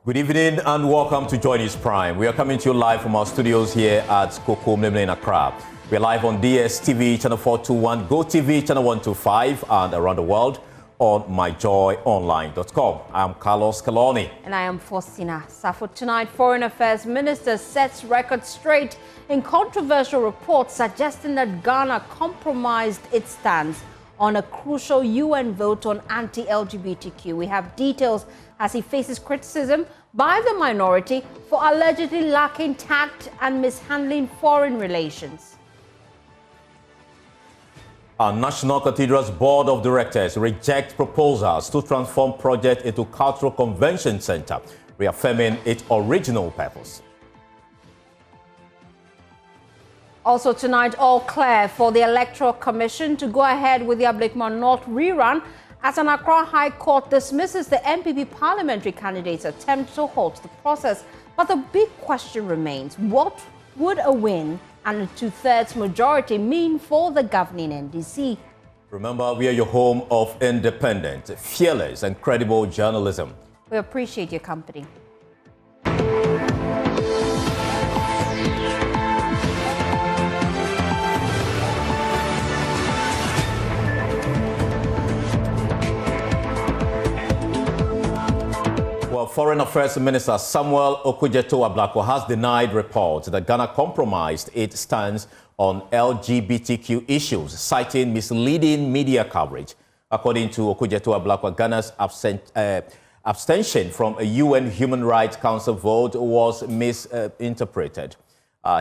Good evening and welcome to Join News Prime. We are coming to you live from our studios here at Koko Mlemle in Accra. We are live on DSTV channel 421, GoTV channel 125 and around the world on myjoyonline.com. I'm Carlos Kaloni. And I am Faustina Safo. Tonight, Foreign Affairs Minister sets record straight in controversial reports suggesting that Ghana compromised its stance on a crucial UN vote on anti-LGBTQ. We have details as he faces criticism by the minority for allegedly lacking tact and mishandling foreign relations. Our National Cathedral's Board of Directors reject proposals to transform project into Cultural Convention Center, reaffirming its original purpose. Also tonight, all clear for the Electoral Commission to go ahead with the Ablekman North rerun as an Accra High Court dismisses the MPP parliamentary candidate's attempt to halt the process. But the big question remains, what would a win and a two-thirds majority mean for the governing NDC? Remember, we are your home of independent, fearless and credible journalism. We appreciate your company. Foreign Affairs Minister Samuel Okudzeto-Ablakwa has denied reports that Ghana compromised its stance on LGBTQ issues, citing misleading media coverage. According to Okudzeto-Ablakwa, Ghana's abstention from a UN Human Rights Council vote was misinterpreted.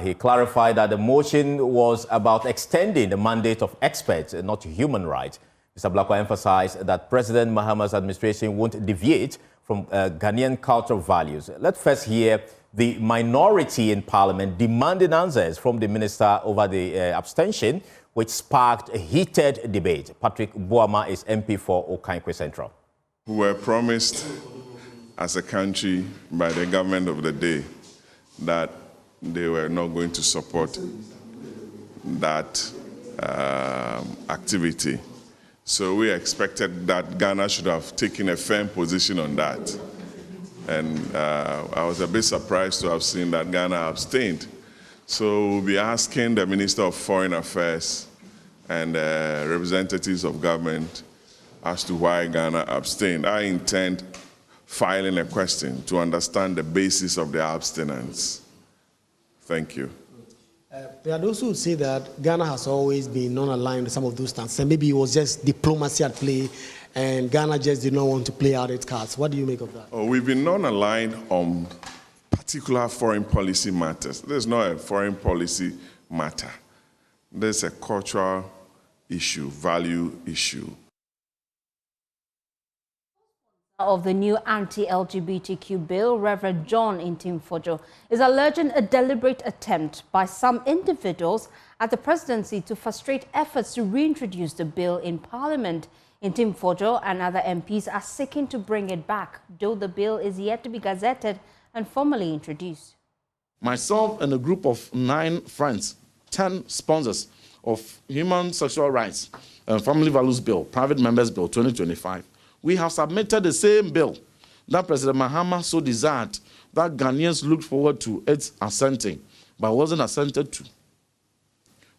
He clarified that the motion was about extending the mandate of experts, not human rights. Mr. Ablakwa emphasized that President Mahama's administration won't deviate from Ghanaian cultural values. Let's first hear the minority in Parliament demanding answers from the minister over the abstention, which sparked a heated debate. Patrick Buama is MP for Okankwe Central. We were promised as a country by the government of the day that they were not going to support that activity. So we expected that Ghana should have taken a firm position on that. And I was a bit surprised to have seen that Ghana abstained. So we'll be asking the Minister of Foreign Affairs and representatives of government as to why Ghana abstained. I intend filing a question to understand the basis of the abstinence. Thank you. There are those who say that Ghana has always been non-aligned with some of those stances. And maybe it was just diplomacy at play, and Ghana just did not want to play out its cards. What do you make of that? Oh, we've been non-aligned on particular foreign policy matters. There's not a foreign policy matter. There's a cultural issue, value issue. Of the new anti-LGBTQ bill, Reverend John Ntim Fordjour is alleging a deliberate attempt by some individuals at the presidency to frustrate efforts to reintroduce the bill in Parliament. Ntim Fordjour and other MPs are seeking to bring it back, though the bill is yet to be gazetted and formally introduced. Myself and a group of 9 friends, 10 sponsors of Human Sexual Rights and Family Values Bill, Private Members Bill 2025, we have submitted the same bill that President Mahama so desired that Ghanaians looked forward to its assenting, but wasn't assented to.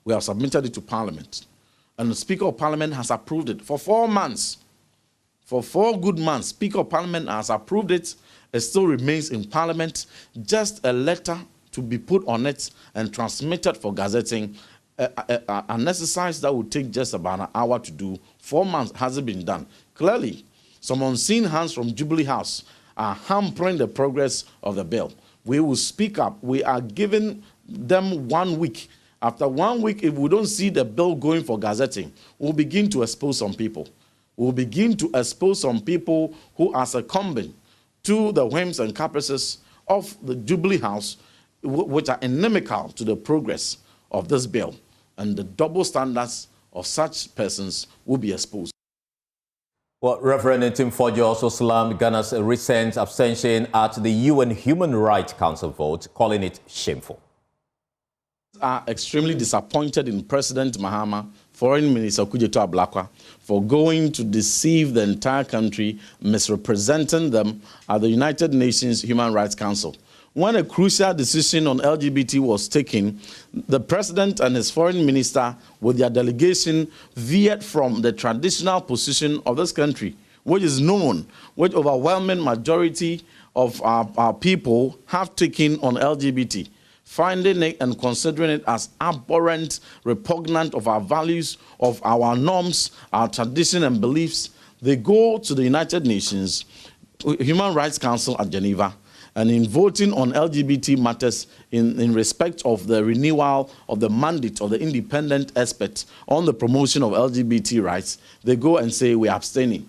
We have submitted it to Parliament, and the Speaker of Parliament has approved it for 4 months. For 4 good months, Speaker of Parliament has approved it. It still remains in Parliament, just a letter to be put on it and transmitted for gazetting, an exercise that would take just about an hour to do. 4 months hasn't been done. Clearly, some unseen hands from Jubilee House are hampering the progress of the bill. We will speak up. We are giving them 1 week. After 1 week, if we don't see the bill going for gazetting, we'll begin to expose some people. We'll begin to expose some people who are succumbing to the whims and caprices of the Jubilee House, which are inimical to the progress of this bill. And the double standards of such persons will be exposed. Well, Reverend Ntim Fordjour also slammed Ghana's recent abstention at the UN Human Rights Council vote, calling it shameful. Are extremely disappointed in President Mahama Foreign Minister Okudzeto Ablakwa for going to deceive the entire country, misrepresenting them at the United Nations Human Rights Council. When a crucial decision on LGBT was taken, the president and his foreign minister with their delegation veered from the traditional position of this country, which is known, which overwhelming majority of our people have taken on LGBT, finding it and considering it as abhorrent, repugnant of our values, of our norms, our tradition and beliefs. They go to the United Nations Human Rights Council at Geneva, and in voting on LGBT matters in respect of the renewal of the mandate of the independent expert on the promotion of LGBT rights, they go and say we are abstaining.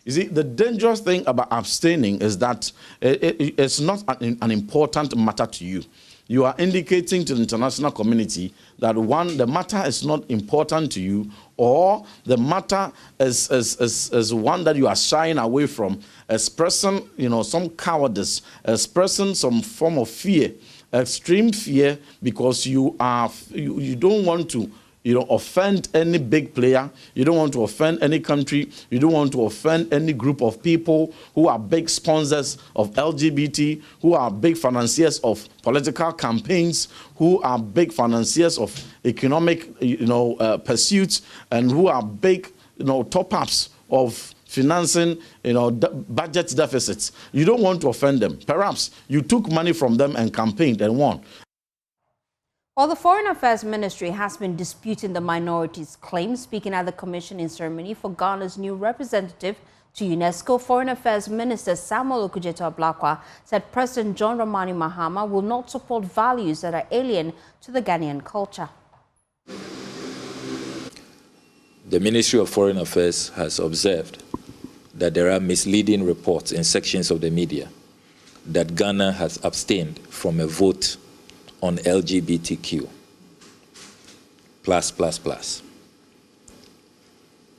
You see, the dangerous thing about abstaining is that it's not an important matter to you. You are indicating to the international community that one, the matter is not important to you, or the matter is one that you are shying away from, expressing, some cowardice, expressing some form of fear, extreme fear, because you don't want to offend any big player. You don't want to offend any country. You don't want to offend any group of people who are big sponsors of LGBT, who are big financiers of political campaigns, who are big financiers of economic, pursuits, and who are big, top-ups of financing, budget deficits. You don't want to offend them. Perhaps you took money from them and campaigned and won. Well, the Foreign Affairs Ministry has been disputing the minorities' claims. Speaking at the commissioning ceremony for Ghana's new representative to UNESCO, Foreign Affairs Minister Samuel Okudzeto Ablakwa said President John Dramani Mahama will not support values that are alien to the Ghanaian culture. The Ministry of Foreign Affairs has observed that there are misleading reports in sections of the media that Ghana has abstained from a vote on LGBTQ++.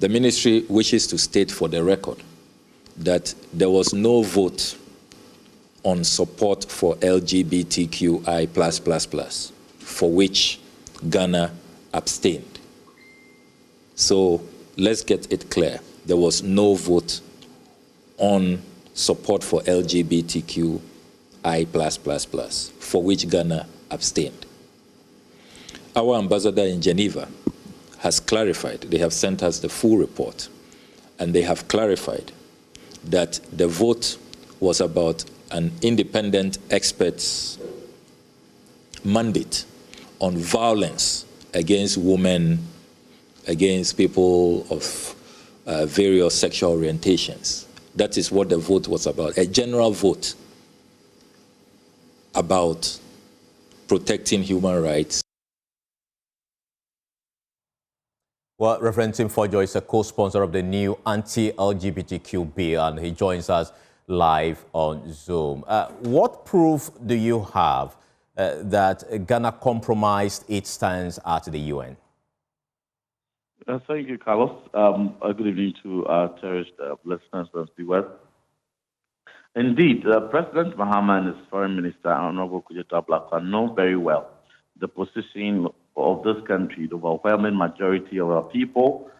The ministry wishes to state for the record that there was no vote on support for LGBTQI++, for which Ghana abstained. So let's get it clear. There was no vote on support for LGBTQI++, for which Ghana abstained. Our ambassador in Geneva has clarified, they have sent us the full report, and they have clarified that the vote was about an independent expert's mandate on violence against women, against people of various sexual orientations. That is what the vote was about, a general vote about protecting human rights. Well, Reverend Ntim Fordjour is a co-sponsor of the new anti-LGBTQ bill, and he joins us live on Zoom. What proof do you have that Ghana compromised its stance at the UN? Thank you, Carlos. Good evening to our cherished listeners and viewers. Indeed, President Mahama and his Foreign Minister, Honorable Okudzeto Ablakwa, know very well the position of this country, the overwhelming majority of our people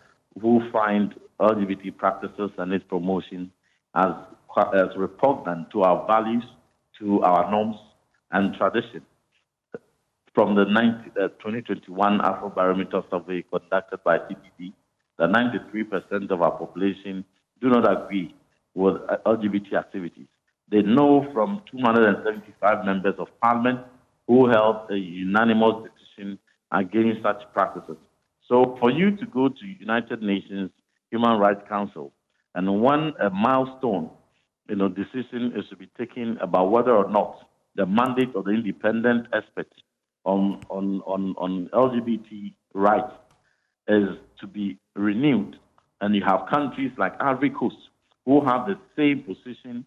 who find LGBT practices and its promotion as repugnant to our values, to our norms and tradition. From the 2021 Afrobarometer survey conducted by CBD, that 93% of our population do not agree with LGBT activities. They know from 275 members of parliament who held a unanimous decision against such practices. So for you to go to United Nations Human Rights Council and when a milestone, decision is to be taken about whether or not the mandate of the independent experts on LGBT rights is to be renewed, and you have countries like Ivory Coast who have the same position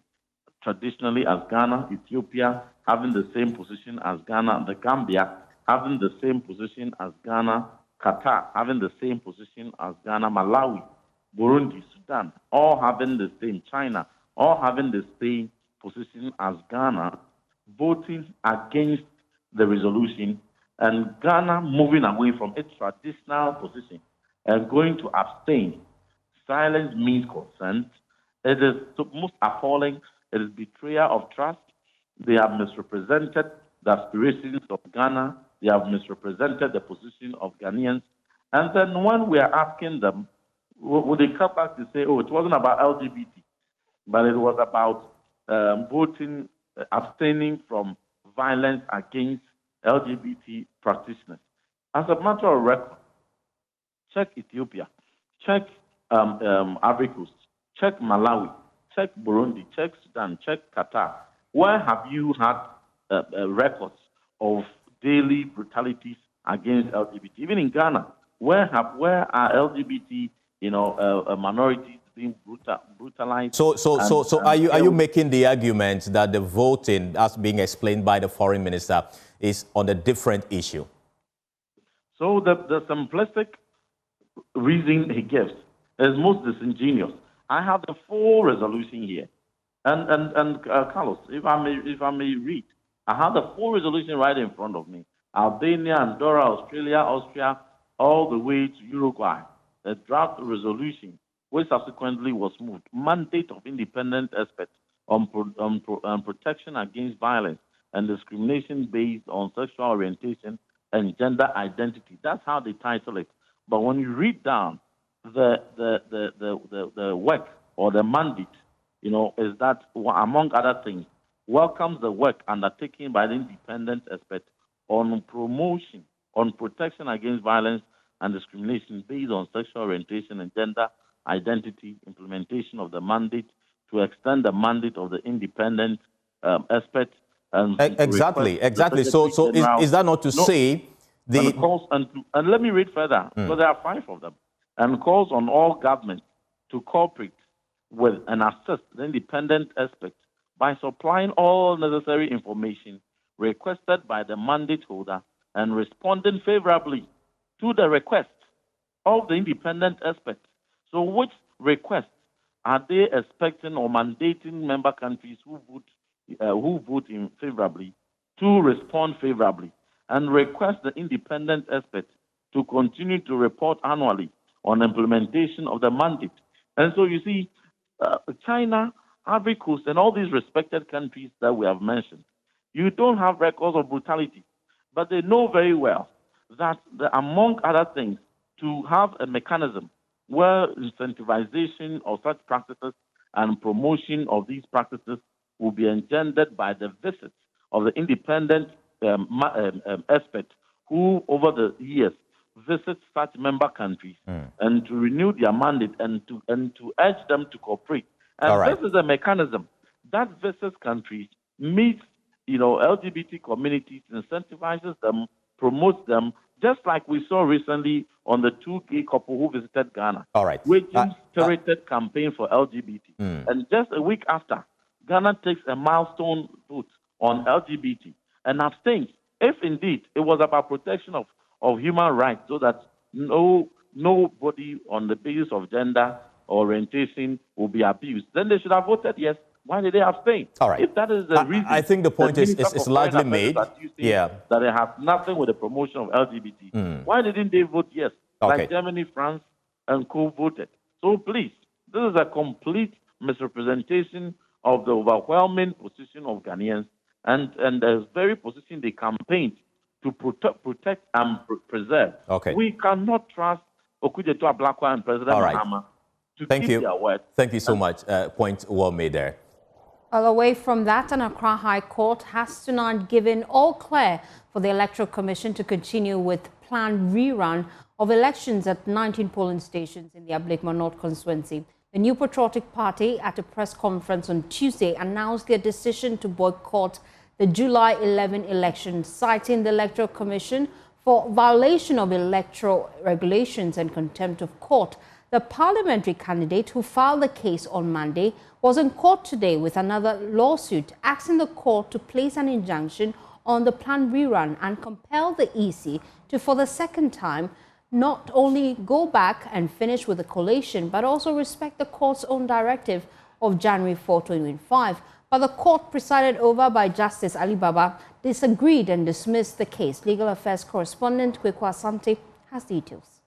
traditionally as Ghana, Ethiopia having the same position as Ghana, the Gambia having the same position as Ghana, Qatar having the same position as Ghana, Malawi, Burundi, Sudan, all having the same, China, all having the same position as Ghana, voting against the resolution, and Ghana moving away from its traditional position going to abstain. Silence means consent. It is the most appalling. It is betrayal of trust. They have misrepresented the aspirations of Ghana. They have misrepresented the position of Ghanaians. And then when we are asking them, would they come back to say, oh, it wasn't about LGBT, but it was about voting, abstaining from violence against LGBT practitioners. As a matter of record, check Ethiopia, check Ivory Coast, check Malawi, check Burundi, check Sudan, check Qatar. Where have you had records of daily brutalities against LGBT? Even in Ghana, where are LGBT, minorities being brutalized? So are you making the argument that the voting, as being explained by the foreign minister, is on a different issue? So the simplistic reason he gives is most disingenuous. I have the full resolution here, and Carlos, if I may read, I have the full resolution right in front of me. Albania, Andorra, Australia, Austria, all the way to Uruguay. The draft resolution, which subsequently was moved, mandate of independent experts on protection against violence and discrimination based on sexual orientation and gender identity. That's how they title it. But when you read down the work or the mandate, is that, among other things, welcomes the work undertaken by the independent expert on promotion, on protection against violence and discrimination based on sexual orientation and gender identity, implementation of the mandate to extend the mandate of the independent expert. Exactly. So is that not to say the... And let me read further, because there are 5 of them, and calls on all governments to cooperate with and assist the independent experts by supplying all necessary information requested by the mandate holder and responding favorably to the request of the independent experts. So which requests are they expecting or mandating member countries who vote in favorably to respond favorably and request the independent experts to continue to report annually on implementation of the mandate? And so you see, China, Ivory Coast, and all these respected countries that we have mentioned, you don't have records of brutality, but they know very well that, among other things, to have a mechanism where incentivization of such practices and promotion of these practices will be engendered by the visits of the independent experts who, over the years, visit such member countries and to renew their mandate and to urge them to cooperate. And this is a mechanism that visits countries, meets LGBT communities, incentivizes them, promotes them, just like we saw recently on the 2 gay couple who visited Ghana, waging spirited campaign for LGBT. And just a week after, Ghana takes a milestone vote on LGBT and abstains, if indeed it was about protection of human rights, so that nobody on the basis of gender or orientation will be abused. Then they should have voted yes. Why did they abstain? If that is the reason, I think the point is largely made. That it has nothing with the promotion of LGBT. Why didn't they vote yes? Like Germany, France, and co voted. So please, this is a complete misrepresentation of the overwhelming position of Ghanaians, and the very position they campaigned to protect and preserve. We cannot trust Okudzeto-Ablakwa and President Mahama to keep their word. Thank you so much. Point well made there. Well, away from that, an Accra High Court has tonight given all clear for the Electoral Commission to continue with planned rerun of elections at 19 polling stations in the Ablekuma North constituency. The New Patriotic Party, at a press conference on Tuesday, announced their decision to boycott the July 11 election, citing the Electoral Commission for violation of electoral regulations and contempt of court. The parliamentary candidate who filed the case on Monday was in court today with another lawsuit asking the court to place an injunction on the planned rerun and compel the EC to, for the second time, not only go back and finish with the collation, but also respect the court's own directive of January 4, 2025. But the court, presided over by Justice Ali Baba, disagreed and dismissed the case. Legal Affairs correspondent Kweku Asante has details.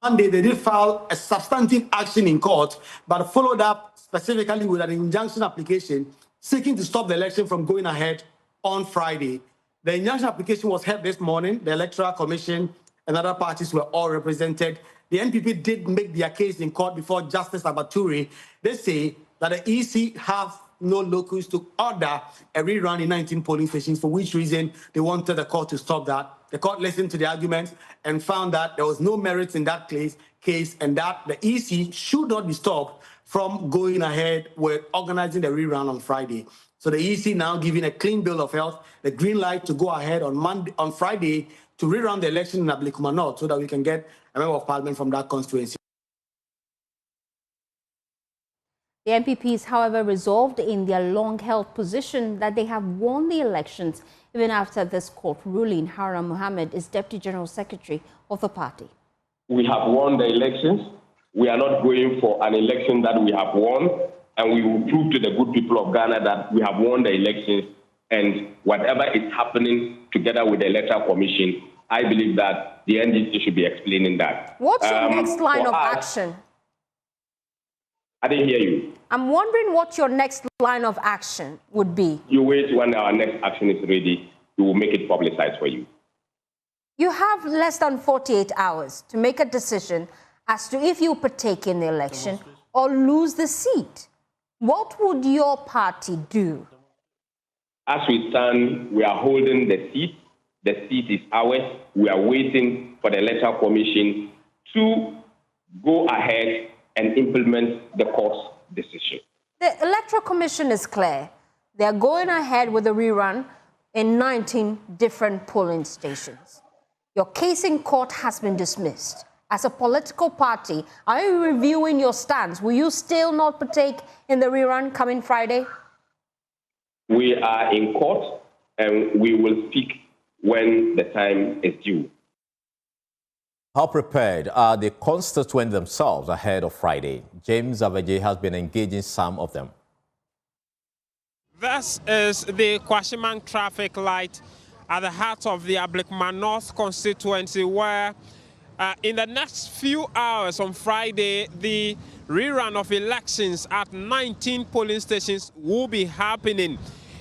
Monday, they did file a substantive action in court, but followed up specifically with an injunction application seeking to stop the election from going ahead on Friday. The injunction application was heard this morning. The Electoral Commission and other parties were all represented. The NPP did make their case in court before Justice Abaturi. They say that the EC have no locus to order a rerun in 19 polling stations, for which reason they wanted the court to stop that. The court listened to the arguments and found that there was no merit in that case and that the EC should not be stopped from going ahead with organizing the rerun on Friday. So the EC now giving a clean bill of health, the green light to go ahead on Friday to rerun the election in Ablekuma North so that we can get a member of parliament from that constituency. The MPPs, however, resolved in their long-held position that they have won the elections even after this court ruling. Haram Mohammed is Deputy General Secretary of the party. We have won the elections. We are not going for an election that we have won, and we will prove to the good people of Ghana that we have won the elections, and whatever is happening together with the Electoral Commission, I believe that the NDC should be explaining that. What's your next line of action? I didn't hear you. I'm wondering what your next line of action would be. You wait when our next action is ready. We will make it publicized for you. You have less than 48 hours to make a decision as to if you partake in the election or lose the seat. What would your party do? As we stand, we are holding the seat. The seat is ours. We are waiting for the Electoral Commission to go ahead and implement the court's decision. The Electoral Commission is clear. They're going ahead with the rerun in 19 different polling stations. Your case in court has been dismissed. As a political party, are you reviewing your stance? Will you still not partake in the rerun coming Friday? We are in court and we will speak when the time is due. How prepared are the constituents themselves ahead of Friday? James Aveje has been engaging some of them. This is the Kwashiman traffic light at the heart of the Ablekuma North constituency, where in the next few hours on Friday, the rerun of elections at 19 polling stations will be happening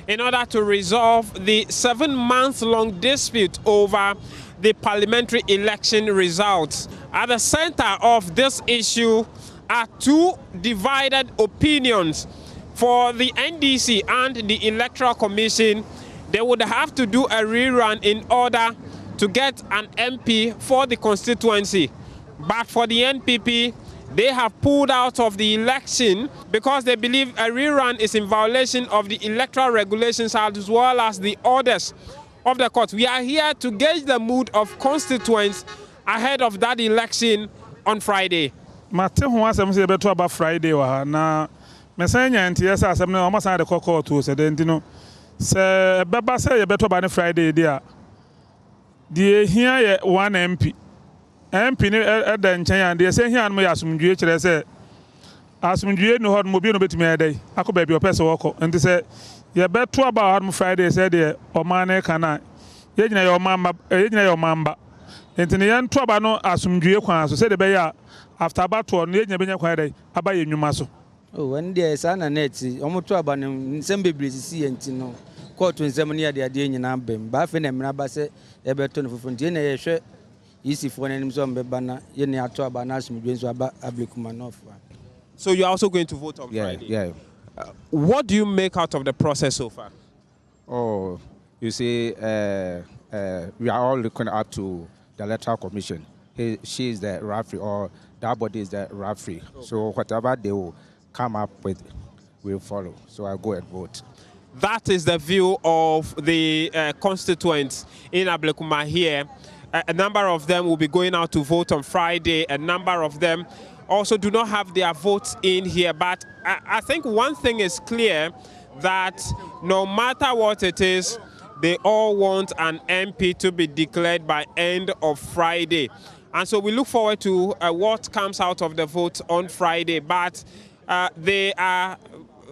in order to resolve the 7-month-long dispute over the parliamentary election results. At the center of this issue are two divided opinions. For the NDC and the Electoral Commission, they would have to do a rerun in order to get an MP for the constituency. But for the NPP, they have pulled out of the election because they believe a rerun is in violation of the electoral regulations as well as the orders of the court. We are here to gauge the mood of constituents ahead of that election on Friday. About Friday, Messanya and TS Assembly almost had a cocoa to say, Dentino. Sir, Baba say a better by Friday, dear. Dear, here 1 MP. MP at the Enchaya, and they say here and me as some GH, say, as some GH no hard mobile bit me a day. I could be your person walk, and they say, you better about Friday, said there, or Mane Cana. Yet your mamba, your mamba. And in the end, trouble no as some GH, so said the Bayer after about 2 on the Yabina, I buy a new muscle. Oh, when there is an aneti, almost two about some babies see and no court to examine the idea in Ambem, Baffin and Nabase, Everton for Fontaine, easy for an Zom Bebana, Yenia Toba, National Games about Ablikumanov. So you're also going to vote on Friday? Yeah. What do you make out of the process so far? Oh, you see, we are all looking up to the Electoral Commission. She is the referee, or that body is the referee. Okay. So whatever they will come up with, we'll follow. So I'll go and vote. That is the view of the constituents in Ablekuma here. A number of them will be going out to vote on Friday. A number of them also do not have their votes in here. But I think one thing is clear, that no matter what it is, they all want an MP to be declared by end of Friday. And so we look forward to what comes out of the vote on Friday. But they are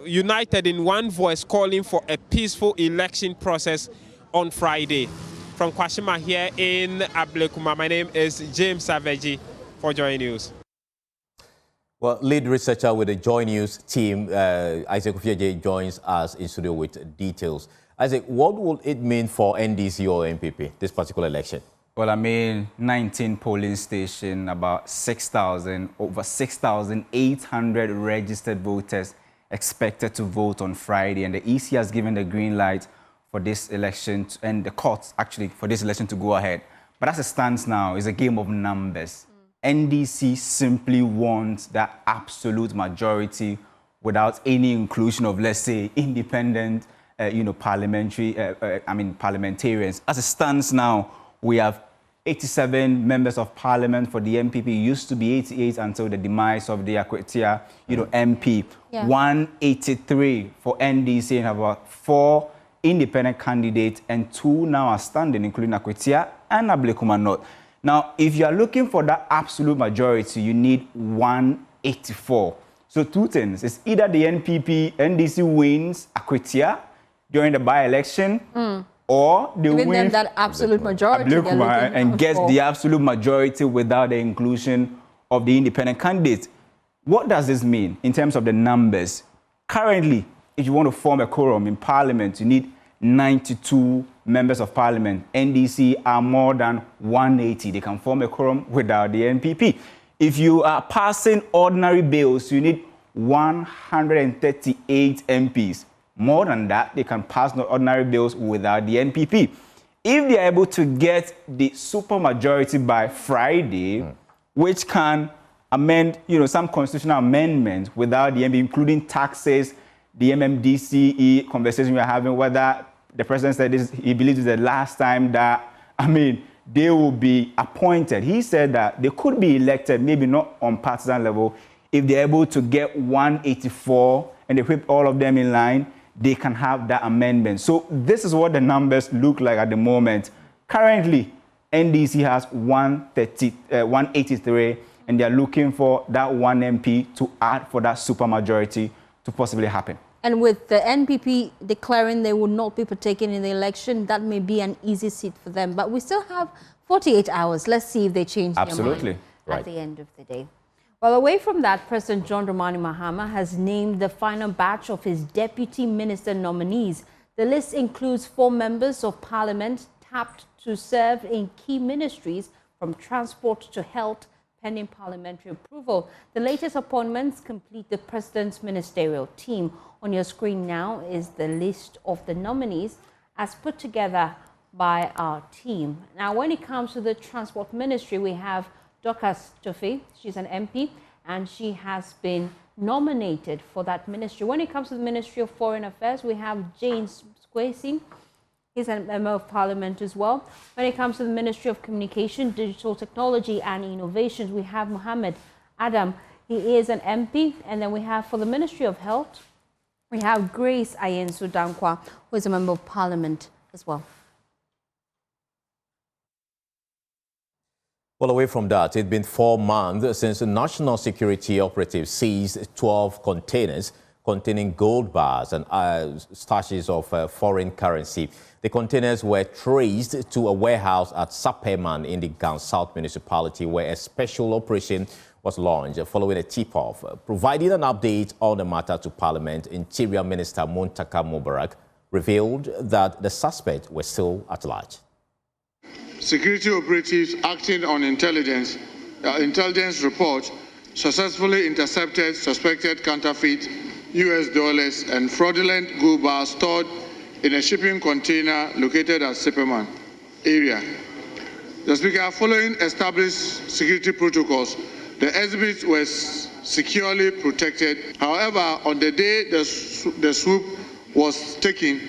united in one voice calling for a peaceful election process on Friday. From Kwashima here in Ablekuma, my name is James Aveji for Joy News. Well, lead researcher with the Joy News team, Isaac Ofieje, joins us in studio with details. Isaac, what will it mean for NDC or MPP, this particular election? Well, I mean, 19 polling stations, about over 6,800 registered voters expected to vote on Friday, and the EC has given the green light for this election, and the courts actually for this election to go ahead. But as it stands now, it's a game of numbers. NDC simply wants that absolute majority without any inclusion of, let's say, independent, parliamentarians. As it stands now, we have 87 members of parliament for the MPP. It used to be 88 until the demise of the Akwetia, MP. Yeah. 183 for NDC, and about 4 independent candidates, and 2 now are standing, including Akwetia and Ablekuma North. Now, if you are looking for that absolute majority, you need 184. So 2 things. It's either the NDC wins Akwetia during the by-election, or they win them that absolute majority and gets the absolute majority without the inclusion of the independent candidates. What does this mean in terms of the numbers? Currently, if you want to form a quorum in Parliament, you need 92 members of Parliament. NDC are more than 180. They can form a quorum without the NPP. If you are passing ordinary bills, you need 138 MPs. More than that, they can pass ordinary bills without the NPP. If they are able to get the supermajority by Friday, which can amend, some constitutional amendments without the NPP, including taxes, the MMDCE conversation we are having, whether the president said he believes it's the last time that, they will be appointed. He said that they could be elected, maybe not on partisan level, if they're able to get 184 and they whip all of them in line, they can have that amendment. So this is what the numbers look like at the moment. Currently, NDC has 183, and they're looking for that 1 MP to add for that supermajority to possibly happen. And with the NPP declaring they will not be partaking in the election, that may be an easy seat for them. But we still have 48 hours. Let's see if they change their mind at the end of the day. Well, away from that, President John Dramani Mahama has named the final batch of his deputy minister nominees. The list includes 4 members of parliament tapped to serve in key ministries from transport to health, pending parliamentary approval. The latest appointments complete the president's ministerial team. On your screen now is the list of the nominees as put together by our team. Now, when it comes to the transport ministry, we have Dorcas Tofe. She's an MP, and she has been nominated for that ministry. When it comes to the Ministry of Foreign Affairs, we have James Squacy. He's a member of parliament as well. When it comes to the Ministry of Communication, Digital Technology and Innovations, we have Mohammed Adam. He is an MP. And then we have for the Ministry of Health, we have Grace Ayensu Dankwa, who is a member of parliament as well. Well, away from that, it's been 4 months since national security operatives seized 12 containers containing gold bars and stashes of foreign currency. The containers were traced to a warehouse at Sapeman in the Gan South municipality, where a special operation was launched following a tip-off. Providing an update on the matter to Parliament, Interior Minister Muntaka Mubarak revealed that the suspects were still at large. Security operatives acting on intelligence report successfully intercepted suspected counterfeit US dollars and fraudulent gold bars stored in a shipping container located at Sapeman area. The Speaker, following established security protocols, the exhibits were securely protected. However, on the day the swoop was taken,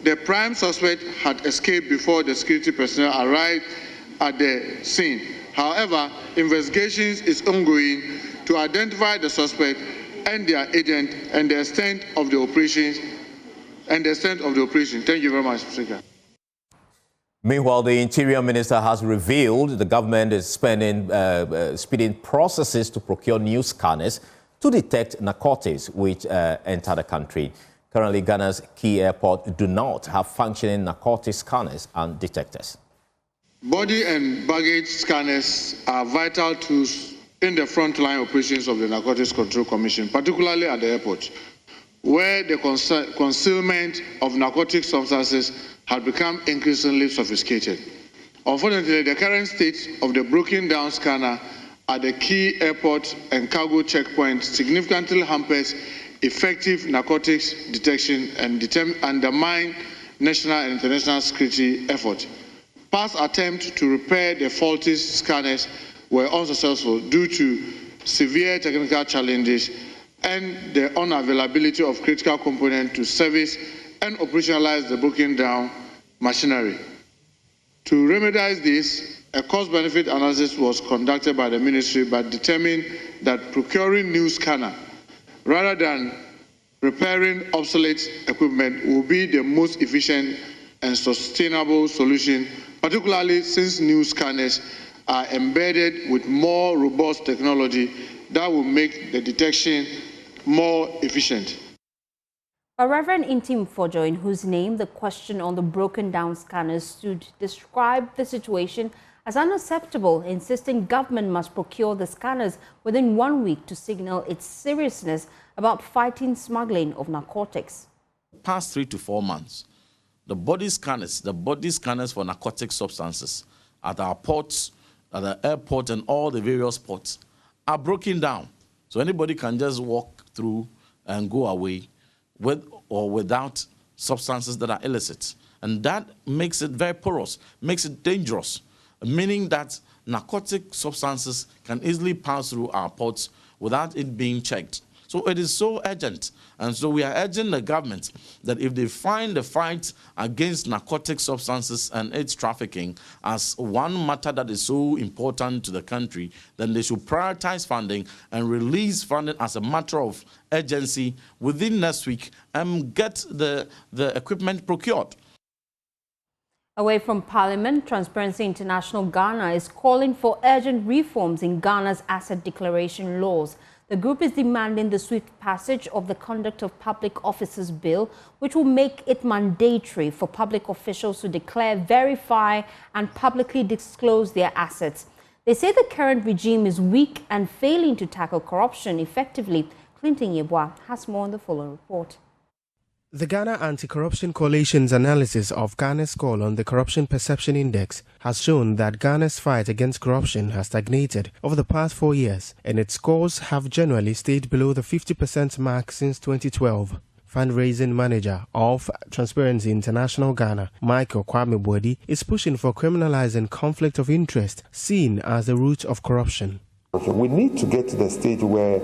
the prime suspect had escaped before the security personnel arrived at the scene. However, investigations is ongoing to identify the suspect and their agent and the extent of the operations. Thank you very much, Speaker. Meanwhile, the Interior Minister has revealed the government is speeding processes to procure new scanners to detect narcotics which enter the country. Currently, Ghana's key airports do not have functioning narcotic scanners and detectors. Body and baggage scanners are vital tools in the frontline operations of the Narcotics Control Commission, particularly at the airport, where the concealment of narcotic substances had become increasingly sophisticated. Unfortunately, the current state of the broken down scanner at the key airport and cargo checkpoints significantly hampers effective narcotics detection and undermine national and international security efforts. Past attempts to repair the faulty scanners were unsuccessful due to severe technical challenges and the unavailability of critical components to service and operationalize the broken down machinery. To remedize this, a cost-benefit analysis was conducted by the ministry, but determined that procuring new scanner rather than repairing obsolete equipment will be the most efficient and sustainable solution, particularly since new scanners are embedded with more robust technology that will make the detection more efficient. Reverend Ntim Fordjour, in whose name the question on the broken down scanners stood, described the situation as unacceptable, insisting government must procure the scanners within 1 week to signal its seriousness about fighting smuggling of narcotics. Past 3 to 4 months, the body scanners for narcotic substances at our ports, at the airport and all the various ports are broken down. So anybody can just walk through and go away with or without substances that are illicit. And that makes it very porous, makes it dangerous, meaning that narcotic substances can easily pass through our ports without it being checked. So it is so urgent. And so we are urging the government that if they find the fight against narcotic substances and its trafficking as one matter that is so important to the country, then they should prioritize funding and release funding as a matter of urgency within next week and get the equipment procured. Away from Parliament, Transparency International Ghana is calling for urgent reforms in Ghana's asset declaration laws. The group is demanding the swift passage of the Conduct of Public Officers Bill, which will make it mandatory for public officials to declare, verify, and publicly disclose their assets. They say the current regime is weak and failing to tackle corruption effectively. Clinton Yeboah has more on the following report. The Ghana Anti-Corruption Coalition's analysis of Ghana's score on the Corruption Perception Index has shown that Ghana's fight against corruption has stagnated over the past 4 years, and its scores have generally stayed below the 50% mark since 2012. Fundraising manager of Transparency International Ghana, Michael Kwame, is pushing for criminalizing conflict of interest, seen as the root of corruption. We need to get to the stage where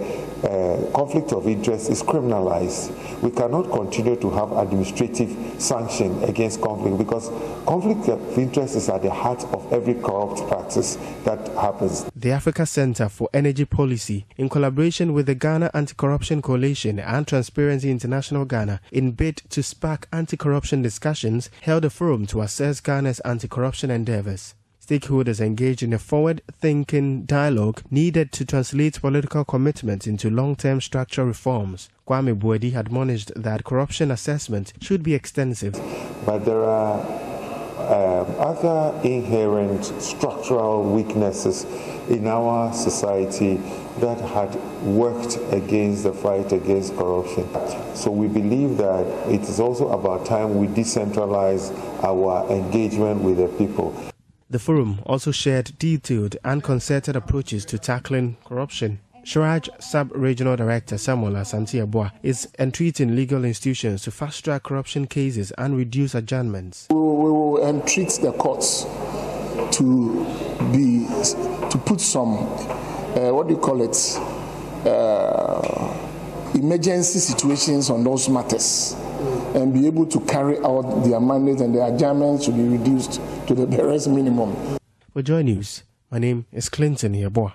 conflict of interest is criminalized. We cannot continue to have administrative sanction against conflict, because conflict of interest is at the heart of every corrupt practice that happens. The Africa Center for Energy Policy, in collaboration with the Ghana Anti-Corruption Coalition and Transparency International Ghana, in bid to spark anti-corruption discussions, held a forum to assess Ghana's anti-corruption endeavors. Stakeholders engaged in a forward-thinking dialogue needed to translate political commitments into long-term structural reforms. Kwame Buedi admonished that corruption assessment should be extensive. But there are other inherent structural weaknesses in our society that had worked against the fight against corruption. So we believe that it is also about time we decentralize our engagement with the people. The forum also shared detailed and concerted approaches to tackling corruption. Sharaj Sub-Regional Director Samuel Asante Yeboah is entreating legal institutions to fast-track corruption cases and reduce adjournments. We will entreat the courts to put some, emergency situations on those matters, and be able to carry out their mandate, and the adjournments should be reduced to the barest minimum. For Joy News, my name is Clinton Yeboah.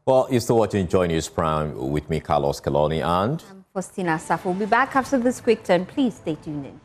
Well, you're still watching Joy News Prime with me, Carlos Kaloni, and I'm Faustina Safo. We'll be back after this quick turn. Please stay tuned in.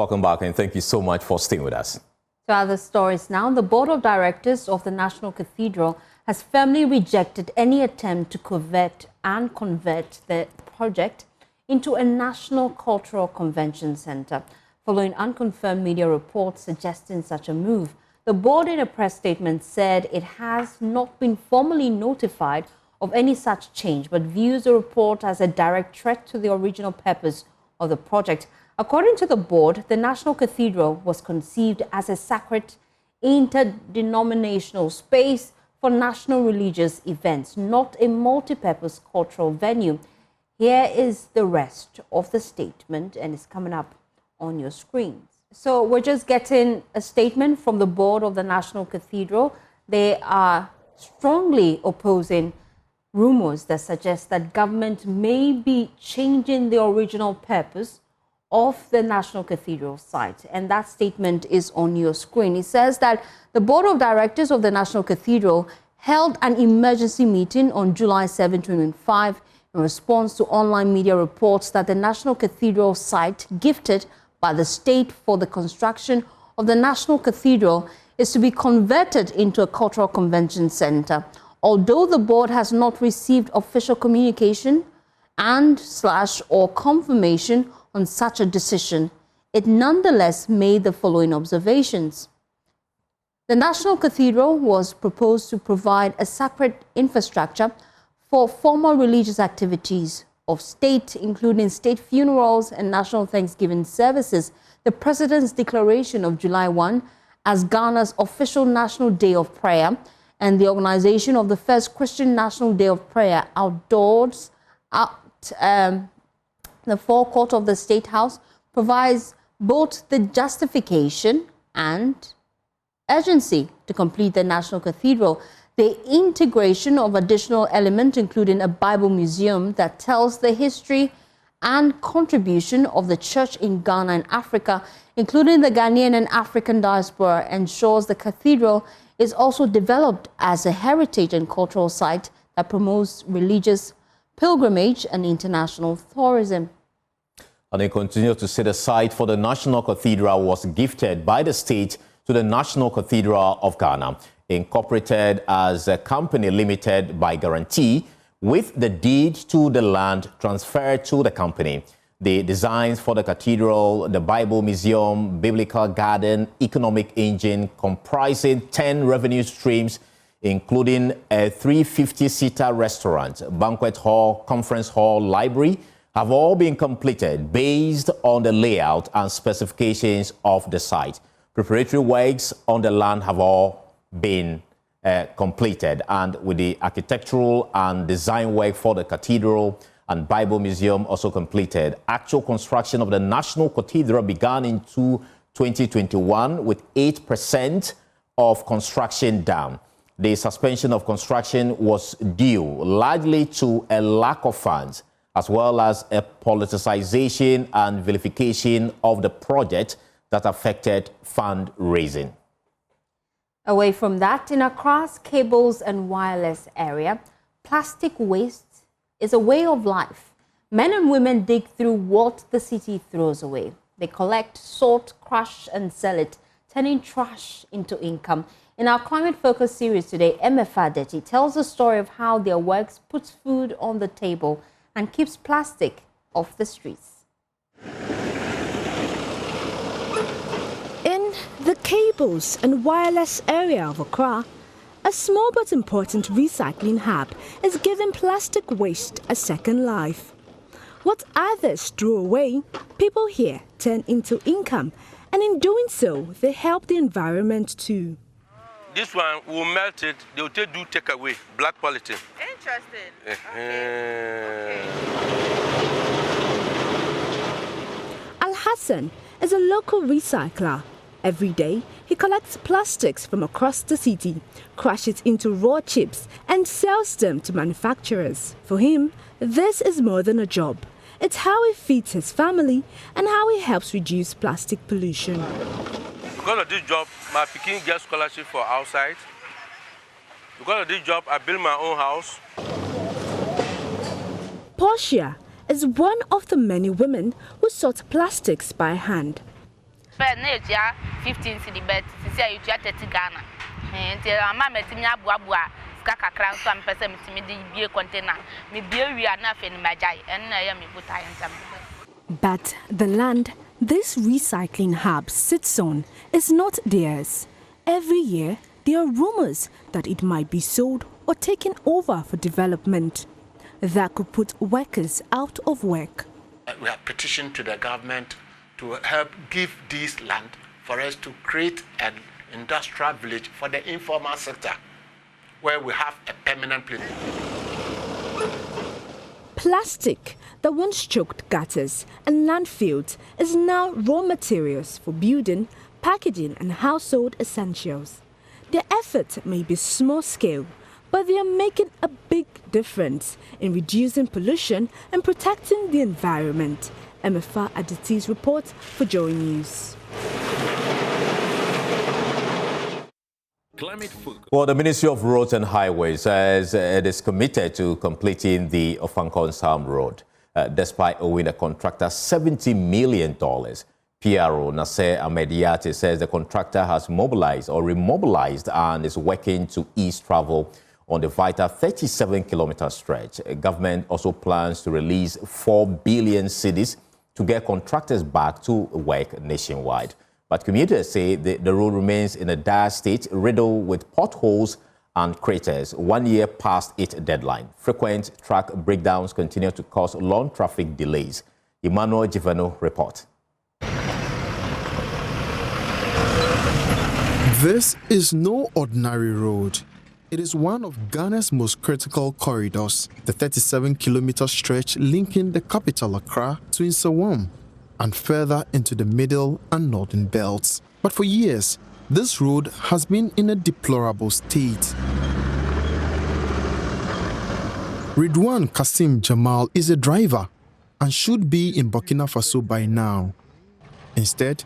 welcome back, and thank you so much for staying with us. To other stories now, the Board of Directors of the National Cathedral has firmly rejected any attempt to convert the project into a national cultural convention center, following unconfirmed media reports suggesting such a move. The board in a press statement said it has not been formally notified of any such change, but views the report as a direct threat to the original purpose of the project. According to the board, the National Cathedral was conceived as a sacred interdenominational space for national religious events, not a multi-purpose cultural venue. Here is the rest of the statement, and it's coming up on your screens. So we're just getting a statement from the board of the National Cathedral. They are strongly opposing rumors that suggest that government may be changing the original purpose of the National Cathedral site. And that statement is on your screen. It says that the Board of Directors of the National Cathedral held an emergency meeting on July 7, 2025 in response to online media reports that the National Cathedral site gifted by the state for the construction of the National Cathedral is to be converted into a cultural convention center. Although the board has not received official communication or confirmation on such a decision, it nonetheless made the following observations. The National Cathedral was proposed to provide a sacred infrastructure for formal religious activities of state, including state funerals and national Thanksgiving services. The President's declaration of July 1 as Ghana's official National Day of Prayer and the organization of the first Christian National Day of Prayer outdoors at the forecourt of the State House provides both the justification and urgency to complete the National Cathedral. The integration of additional elements, including a Bible museum that tells the history and contribution of the church in Ghana and Africa, including the Ghanaian and African diaspora, ensures the cathedral is also developed as a heritage and cultural site that promotes religious pilgrimage and international tourism. And they continue to say the site for the National Cathedral was gifted by the state to the National Cathedral of Ghana, incorporated as a company limited by guarantee, with the deed to the land transferred to the company. The designs for the cathedral, the Bible Museum, Biblical Garden, economic engine comprising 10 revenue streams, including a 350-seater restaurant, banquet hall, conference hall, library, have all been completed based on the layout and specifications of the site. Preparatory works on the land have all been completed, and with the architectural and design work for the cathedral and Bible Museum also completed. Actual construction of the National Cathedral began in 2021 with 8% of construction done. The suspension of construction was due largely to a lack of funds, as well as a politicization and vilification of the project that affected fundraising. Away from that, in Accra's cables and wireless area, plastic waste is a way of life. Men and women dig through what the city throws away. They collect, sort, crush, and sell it, turning trash into income. In our Climate Focus series today, MFA Deti tells the story of how their works puts food on the table and keeps plastic off the streets. In the cables and wireless area of Accra, a small but important recycling hub is giving plastic waste a second life. What others throw away, people here turn into income, and in doing so, they help the environment too. This one will melt it, they will do take away, black quality. Interesting. Al Hassan is a local recycler. Every day, he collects plastics from across the city, crushes into raw chips, and sells them to manufacturers. For him, this is more than a job. It's how he feeds his family and how he helps reduce plastic pollution. Because of this job, my Peking gets scholarship for outside. Because of this job, I build my own house. Portia is one of the many women who sort plastics by hand. Fair na etua 15 cedi bet. Sisi a etua 30 Ghana. Nti ama metimi aboaboa ska kakra nso am pese metimi de bie container. Me bie wi ana fe ni majai. En na ya me buta ensam. But the land this recycling hub sits on is not theirs. Every year, there are rumors that it might be sold or taken over for development. That could put workers out of work. We have petitioned to the government to help give this land for us to create an industrial village for the informal sector where we have a permanent place. Plastic that once choked gutters and landfills is now raw materials for building, packaging and household essentials. Their efforts may be small scale, but they are making a big difference in reducing pollution and protecting the environment. MFA Aditi's report for Joy News. Well, the Ministry of Roads and Highways says it is committed to completing the Ofankonsam Road, despite owing a contractor $70 million. PRO Nasser Ahmediati says the contractor has mobilized or remobilized and is working to ease travel on the vital 37-kilometer stretch. Government also plans to release 4 billion cedis to get contractors back to work nationwide. But commuters say the road remains in a dire state, riddled with potholes and craters 1 year past its deadline. Frequent track breakdowns continue to cause long traffic delays. Emmanuel Giveno reports. This is no ordinary road. It is one of Ghana's most critical corridors, the 37-kilometer stretch linking the capital Accra to Nsawam and further into the middle and northern belts. But for years, this road has been in a deplorable state. Ridwan Kasim Jamal is a driver and should be in Burkina Faso by now. Instead,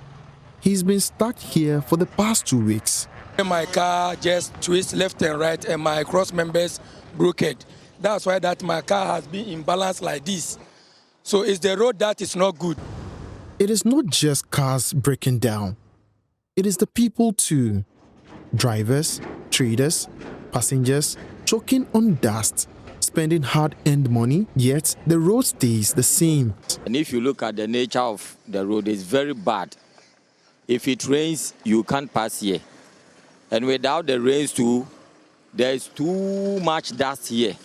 he's been stuck here for the past 2 weeks. My car just twists left and right and my cross members broke it. That's why that my car has been imbalanced like this. So it's the road that is not good. It is not just cars breaking down. It is the people too. Drivers, traders, passengers choking on dust, spending hard-earned money, yet the road stays the same. And if you look at the nature of the road, it's very bad. If it rains, you can't pass here. And without the rains too, there's too much dust here.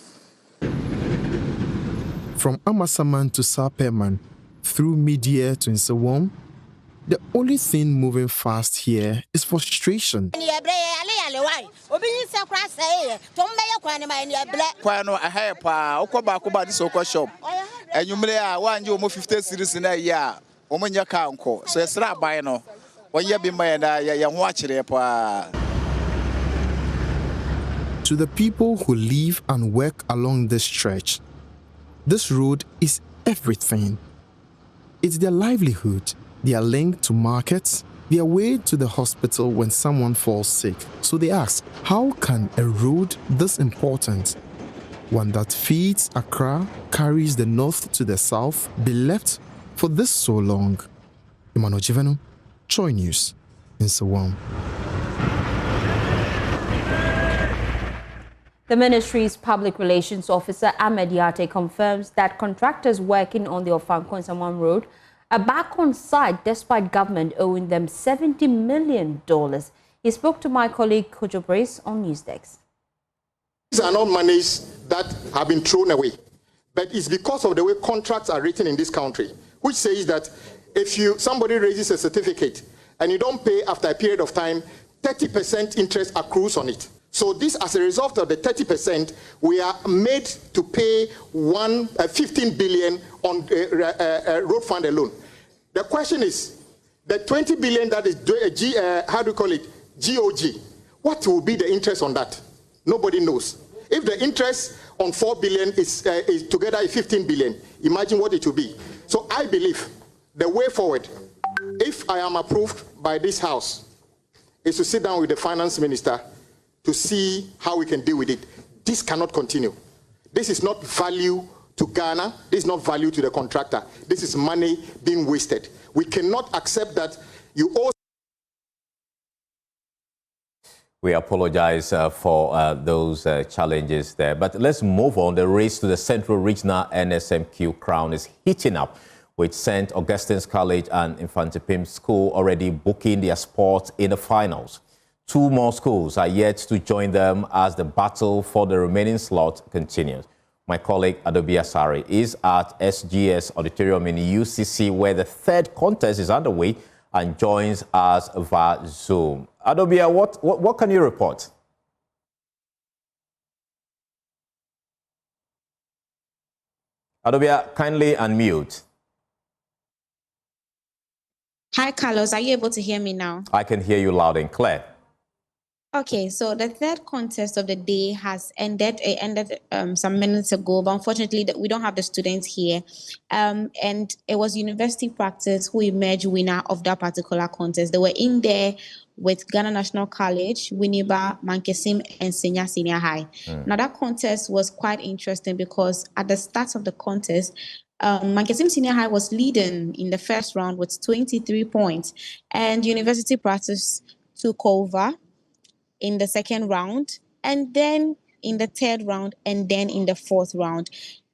From Amasaman to Saperman, through mid-year to Nsawam, the only thing moving fast here is frustration. To the people who live and work along this stretch, this road is everything. It's their livelihood, their link to markets, their way to the hospital when someone falls sick. So they ask, how can a road this important, one that feeds Accra, carries the north to the south, be left for this so long? Emmanuel Giveno, Joy News, Nsawam. The ministry's public relations officer, Ahmed Yate, confirms that contractors working on the Ofankonsam Road are back on site despite government owing them $70 million. He spoke to my colleague Kojo Brace on Newsdesk. These are not monies that have been thrown away, but it's because of the way contracts are written in this country, which says that if somebody raises a certificate and you don't pay after a period of time, 30% interest accrues on it. So this, as a result of the 30%, we are made to pay 15 billion on road fund alone. The question is, the 20 billion that is GOG, what will be the interest on that? Nobody knows. If the interest on 4 billion is together is 15 billion, imagine what it will be. So I believe the way forward, if I am approved by this House, is to sit down with the finance minister to see how we can deal with it. This cannot continue. This is not value to Ghana. This is not value to the contractor. This is money being wasted. We cannot accept that You also We apologize for those challenges there. But let's move on. The race to the Central Regional NSMQ crown is heating up, with St. Augustine's College and Ntim School already booking their spots in the finals. 2 more schools are yet to join them as the battle for the remaining slot continues. My colleague Adobia Sari is at SGS Auditorium in UCC, where the 3rd contest is underway, and joins us via Zoom. Adobia, what can you report? Adobia, kindly unmute. Hi, Carlos. Are you able to hear me now? I can hear you loud and clear. Okay, so the 3rd contest of the day has ended. It ended some minutes ago, but unfortunately, we don't have the students here. And it was University Practice who emerged winner of that particular contest. They were in there with Ghana National College, Winneba, Mankesim, and Senior High. Now, that contest was quite interesting because at the start of the contest, Mankesim Senior High was leading in the first round with 23 points, and University Practice took over in the 2nd round, and then in the 3rd round, and then in the 4th round,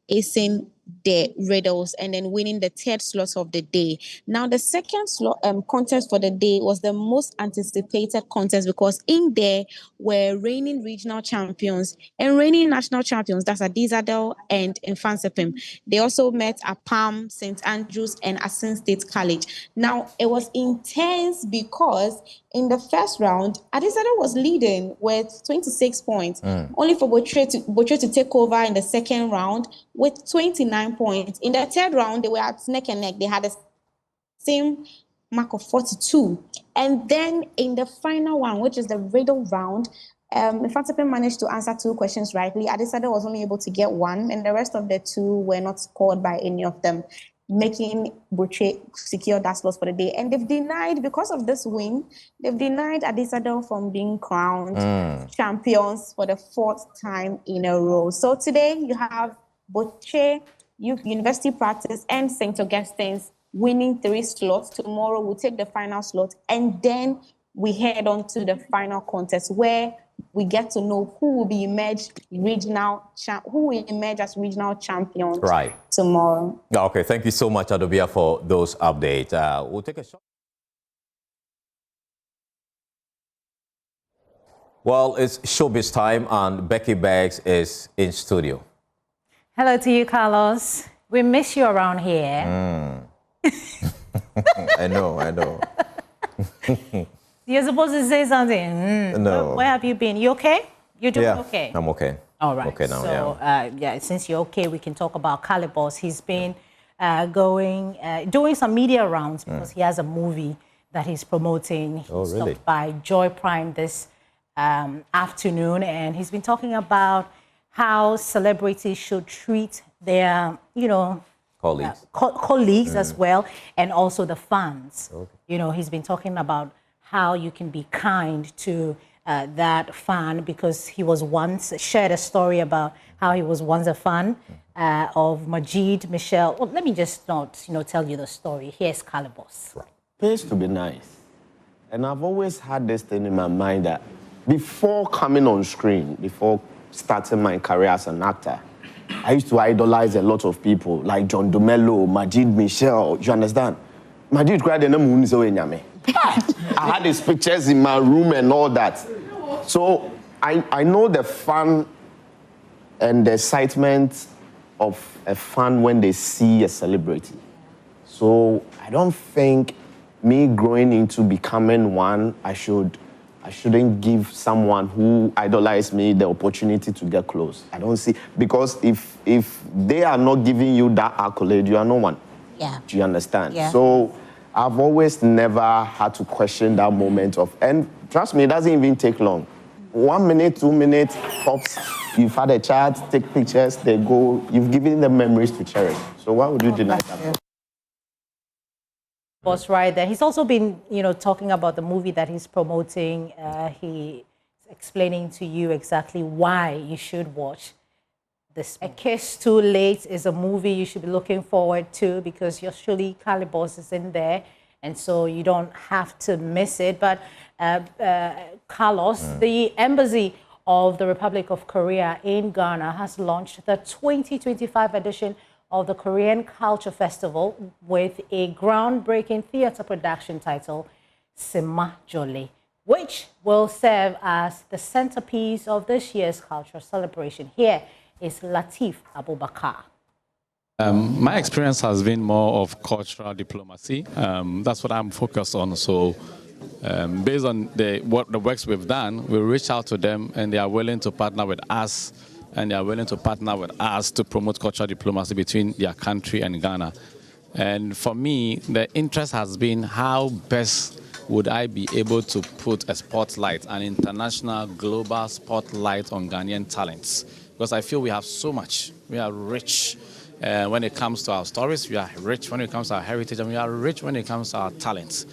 acing the riddles and then winning the 3rd slot of the day. Now, the 2nd slot contest for the day was the most anticipated contest because in there were reigning regional champions and reigning national champions. That's Adizadel and Nfansepim. They also met at Palm, St. Andrews, and Asin State College. Now, it was intense because in the first round, Adizadel was leading with 26 points, only for Botre to take over in the 2nd round with 29 points. In the 3rd round, they were at neck and neck. They had the same mark of 42. And then in the final one, which is the riddle round, Nfansepim managed to answer 2 questions rightly. Adizadel was only able to get 1, and the rest of the 2 were not scored by any of them, making Botre secure that slot for the day. And they've denied, because of this win, they've denied Adizadel from being crowned champions for the 4th time in a row. So today you have Botre, University Practice, and St. Augustine's winning 3 slots. Tomorrow we'll take the final slot, and then we head on to the final contest where we get to know who will emerge as regional champions tomorrow. Okay, thank you so much, Adobia, for those updates. We'll take a shot. Well, it's showbiz time, and Becky Beggs is in studio. Hello to you, Carlos. We miss you around here. I know. You're supposed to say something. No. Where have you been? You okay? You're doing okay? I'm okay. All right. Okay now, so, since you're okay, we can talk about Calibos. He's been doing some media rounds because he has a movie that he's promoting. He stopped by Joy Prime this afternoon, and he's been talking about how celebrities should treat their, colleagues as well, and also the fans. He's been talking about how you can be kind to that fan, because he was once shared a story about how he was once a fan of Majid Michelle. Well, let me just not, tell you the story. Here's Calibos. It pays to be nice. And I've always had this thing in my mind that before coming on screen, before starting my career as an actor, I used to idolize a lot of people like John Dumelo, Majid Michelle. You understand? Majid cried in the moon, so I had his pictures in my room and all that. So I know the fun and the excitement of a fan when they see a celebrity. So I don't think me growing into becoming one, I shouldn't give someone who idolized me the opportunity to get close. I don't see, because if they are not giving you that accolade, you are no one. Yeah. Do you understand? Yeah. So I've always never had to question that moment of, and trust me, it doesn't even take long. 1 minute, 2 minutes, pops, you've had a chat, take pictures, they go, you've given them memories to cherish. So why would you deny that? Was right there. He's also been, talking about the movie that he's promoting. He's explaining to you exactly why you should watch this. A Kiss Too Late is a movie you should be looking forward to, because Yoshuli Calibos is in there, and so you don't have to miss it. But Carlos, the embassy of the Republic of Korea in Ghana has launched the 2025 edition of the Korean Culture Festival with a groundbreaking theater production titled Sima Jolly, which will serve as the centerpiece of this year's cultural celebration. Here is Latif Abubakar. My experience has been more of cultural diplomacy. That's what I'm focused on. So based on the works we've done, we reach out to them and they are willing to partner with us, and they are willing to partner with us to promote cultural diplomacy between their country and Ghana. And for me, the interest has been how best would I be able to put a spotlight, an international global spotlight on Ghanaian talents. Because I feel we have so much. We are rich when it comes to our stories, we are rich when it comes to our heritage, and we are rich when it comes to our talents.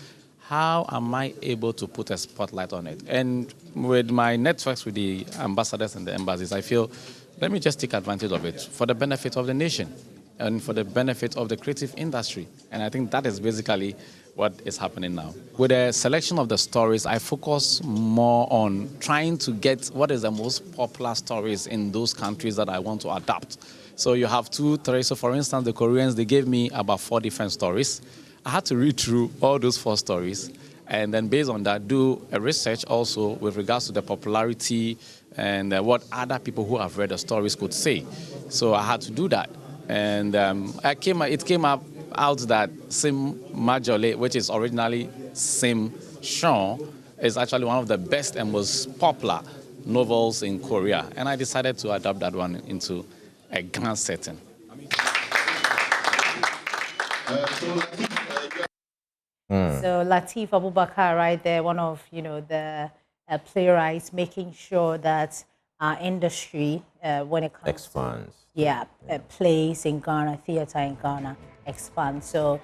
How am I able to put a spotlight on it? And with my networks with the ambassadors and the embassies, I feel, let me just take advantage of it for the benefit of the nation and for the benefit of the creative industry. And I think that is basically what is happening now. With a selection of the stories, I focus more on trying to get what is the most popular stories in those countries that I want to adapt. So you have 2, 3. So for instance, the Koreans, they gave me about 4 different stories. I had to read through all those 4 stories and then based on that, do a research also with regards to the popularity and what other people who have read the stories could say. So I had to do that. And it came out that Sim Majole, which is originally Sim Sean, is actually one of the best and most popular novels in Korea. And I decided to adapt that one into a Ghana setting. So Latif Abubakar, right there, one of the playwrights, making sure that our industry, when it comes expands, plays in Ghana, theater in Ghana expands. So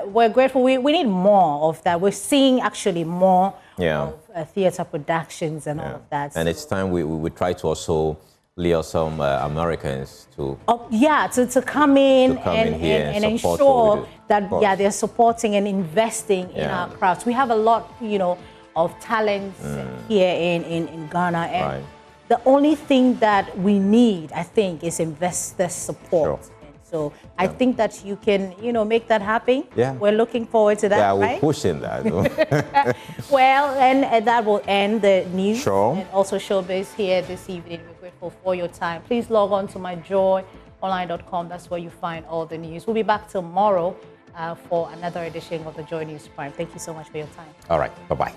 we're grateful. We need more of that. We're seeing actually more of theater productions and all of that. And it's time we try to also lure some Americans to to come in and ensure that they're supporting and investing in our crafts. We have a lot of talents here in Ghana, and the only thing that we need, I think, is investor support. Sure. So I think that you can, make that happen. Yeah. We're looking forward to that, right? Yeah, we're pushing that. Well, and that will end the news. Sure. And also Showbiz here this evening. We're grateful for your time. Please log on to myjoyonline.com. That's where you find all the news. We'll be back tomorrow for another edition of the Joy News Prime. Thank you so much for your time. All right. Bye-bye.